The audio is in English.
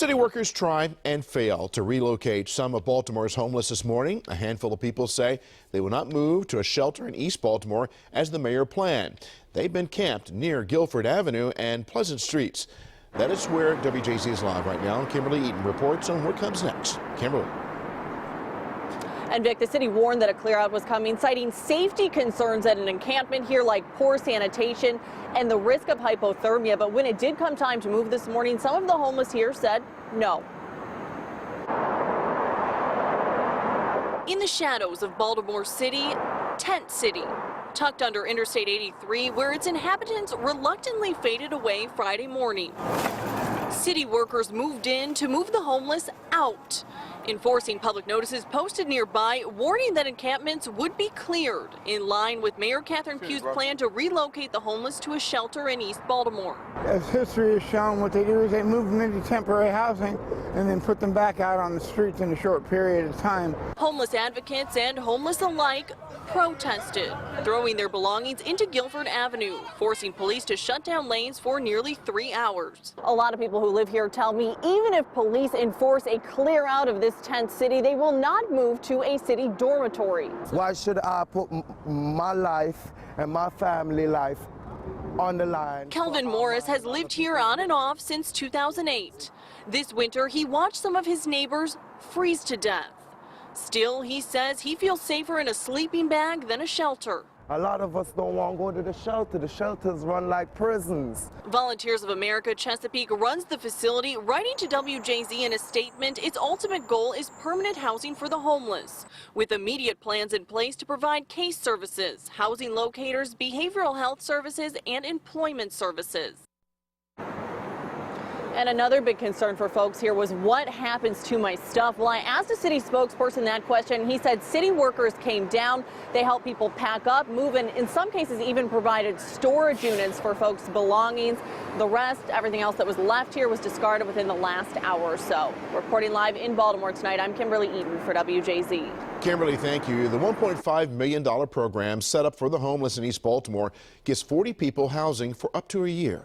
City workers try and fail to relocate some of Baltimore's homeless this morning. A handful of people say they will not move to a shelter in East Baltimore as the mayor planned. They've been camped near Guilford Avenue and Pleasant Streets. That is where WJZ is live right now. Kimberly Eaton reports on what comes next. Kimberly. And Vic, the city warned that a clear out was coming, citing safety concerns at an encampment here like poor sanitation and the risk of hypothermia. But when it did come time to move this morning, some of the homeless here said no. In the shadows of Baltimore City, Tent City, tucked under Interstate 83, where its inhabitants reluctantly faded away Friday morning. City workers moved in to move the homeless out, enforcing public notices posted nearby warning that encampments would be cleared, in line with Mayor Catherine Pugh's plan to relocate the homeless to a shelter in East Baltimore. As history has shown, what they do is they move them into temporary housing and then put them back out on the streets in a short period of time. Homeless advocates and homeless alike protested, throwing their belongings into Guilford Avenue, forcing police to shut down lanes for nearly 3 hours. A lot of people who live here tell me even if police enforce a clear out of this tent city, they will not move to a city dormitory. Why should I put my life and my family life on the line? Kelvin Morris has lived here on and off since 2008. This winter, he watched some of his neighbors freeze to death. Still, he says he feels safer in a sleeping bag than a shelter. A lot of us don't want to go to the shelter. The shelters run like prisons. Volunteers of America Chesapeake runs the facility, writing to WJZ in a statement its ultimate goal is permanent housing for the homeless, with immediate plans in place to provide case services, housing locators, behavioral health services, and employment services. And another big concern for folks here was what happens to my stuff. Well, I asked a city spokesperson that question. He said city workers came down. They helped people pack up, move, and in some cases even provided storage units for folks' belongings. The rest, everything else that was left here, was discarded within the last hour or so. Reporting live in Baltimore tonight, I'm Kimberly Eaton for WJZ. Kimberly, thank you. The $1.5 million program set up for the homeless in East Baltimore gives 40 people housing for up to a year.